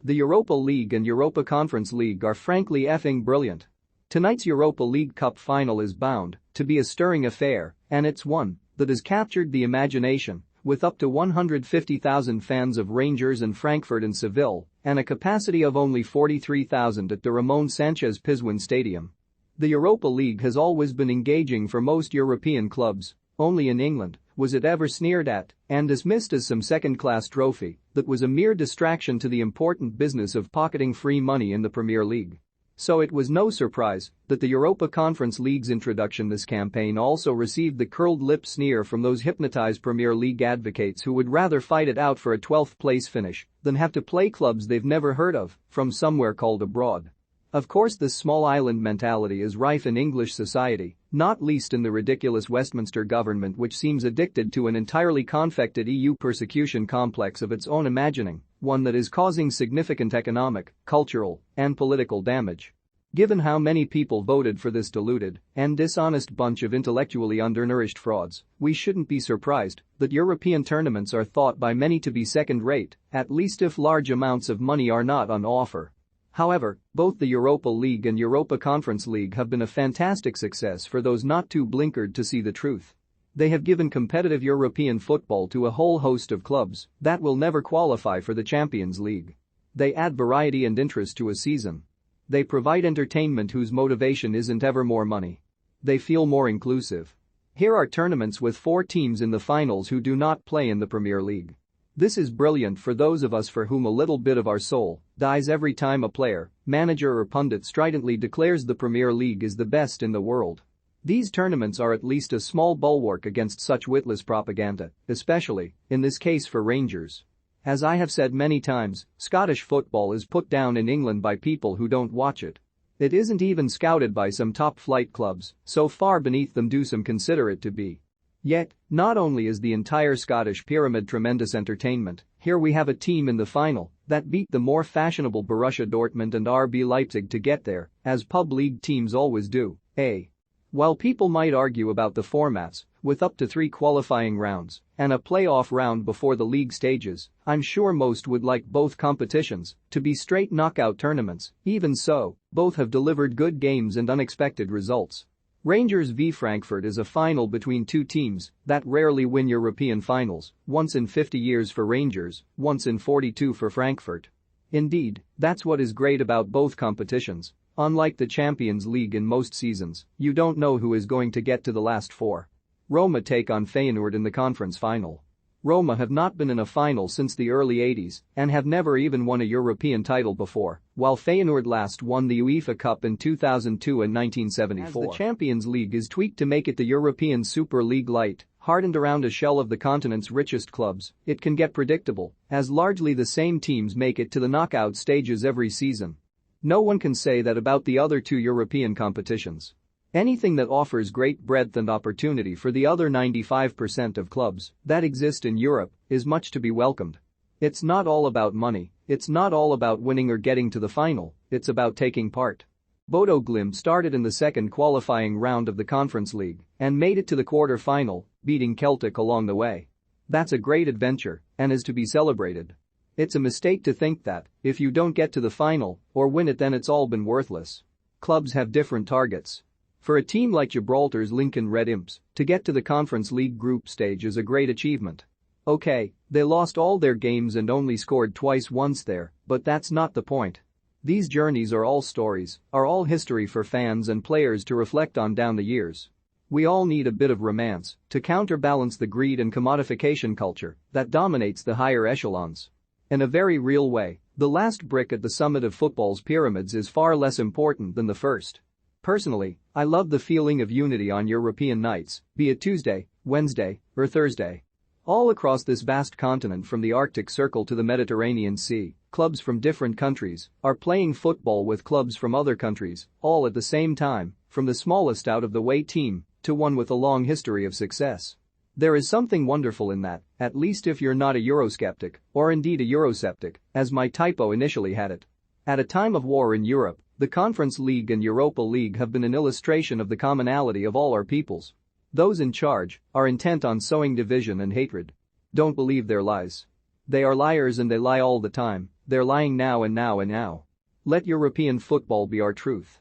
The Europa League and Europa Conference League are frankly effing brilliant. Tonight's Europa League Cup final is bound to be a stirring affair, and it's one that has captured the imagination, with up to 150,000 fans of Rangers and Frankfurt and Seville and a capacity of only 43,000 at the Ramon Sanchez Pizjuan Stadium. The Europa League has always been engaging for most European clubs. Only in England was it ever sneered at and dismissed as some second-class trophy that was a mere distraction to the important business of pocketing free money in the Premier League. So it was no surprise that the Europa Conference League's introduction this campaign also received the curled lip sneer from those hypnotized Premier League advocates who would rather fight it out for a 12th place finish than have to play clubs they've never heard of from somewhere called abroad. Of course, this small island mentality is rife in English society, not least in the ridiculous Westminster government, which seems addicted to an entirely confected EU persecution complex of its own imagining, one that is causing significant economic, cultural, and political damage. Given how many people voted for this deluded and dishonest bunch of intellectually undernourished frauds, we shouldn't be surprised that European tournaments are thought by many to be second-rate, at least if large amounts of money are not on offer. However, both the Europa League and Europa Conference League have been a fantastic success for those not too blinkered to see the truth. They have given competitive European football to a whole host of clubs that will never qualify for the Champions League. They add variety and interest to a season. They provide entertainment whose motivation isn't ever more money. They feel more inclusive. Here are tournaments with 4 teams in the finals who do not play in the Premier League. This is brilliant for those of us for whom a little bit of our soul dies every time a player, manager or pundit stridently declares the Premier League is the best in the world. These tournaments are at least a small bulwark against such witless propaganda, especially, in this case, for Rangers. As I have said many times, Scottish football is put down in England by people who don't watch it. It isn't even scouted by some top-flight clubs, so far beneath them do some consider it to be. Yet, not only is the entire Scottish pyramid tremendous entertainment, here we have a team in the final that beat the more fashionable Borussia Dortmund and RB Leipzig to get there, as pub league teams always do, While people might argue about the formats, with up to 3 qualifying rounds and a playoff round before the league stages, I'm sure most would like both competitions to be straight knockout tournaments. Even so, both have delivered good games and unexpected results. Rangers v Frankfurt is a final between 2 teams that rarely win European finals, once in 50 years for Rangers, once in 42 for Frankfurt. Indeed, that's what is great about both competitions. Unlike the Champions League in most seasons, you don't know who is going to get to the last 4. Roma take on Feyenoord in the conference final. Roma have not been in a final since the early 80s and have never even won a European title before, while Feyenoord last won the UEFA Cup in 2002 and 1974. As the Champions League is tweaked to make it the European Super League light, hardened around a shell of the continent's richest clubs, it can get predictable, as largely the same teams make it to the knockout stages every season. No one can say that about the other 2 European competitions. Anything that offers great breadth and opportunity for the other 95% of clubs that exist in Europe is much to be welcomed. It's not all about money, it's not all about winning or getting to the final, it's about taking part. Bodo Glimt started in the second qualifying round of the Conference League and made it to the quarter-final, beating Celtic along the way. That's a great adventure and is to be celebrated. It's a mistake to think that if you don't get to the final or win it then it's all been worthless. Clubs have different targets. For a team like Gibraltar's Lincoln Red Imps, to get to the Conference League group stage is a great achievement. Okay, they lost all their games and only scored twice once there, but that's not the point. These journeys are all stories, are all history for fans and players to reflect on down the years. We all need a bit of romance to counterbalance the greed and commodification culture that dominates the higher echelons. In a very real way, the last brick at the summit of football's pyramids is far less important than the first. Personally, I love the feeling of unity on European nights, be it Tuesday, Wednesday, or Thursday. All across this vast continent from the Arctic Circle to the Mediterranean Sea, clubs from different countries are playing football with clubs from other countries, all at the same time, from the smallest out-of-the-way team to one with a long history of success. There is something wonderful in that, at least if you're not a Eurosceptic, or indeed a Eurosceptic, as my typo initially had it. At a time of war in Europe, the Conference League and Europa League have been an illustration of the commonality of all our peoples. Those in charge are intent on sowing division and hatred. Don't believe their lies. They are liars and they lie all the time, they're lying now and now and now. Let European football be our truth.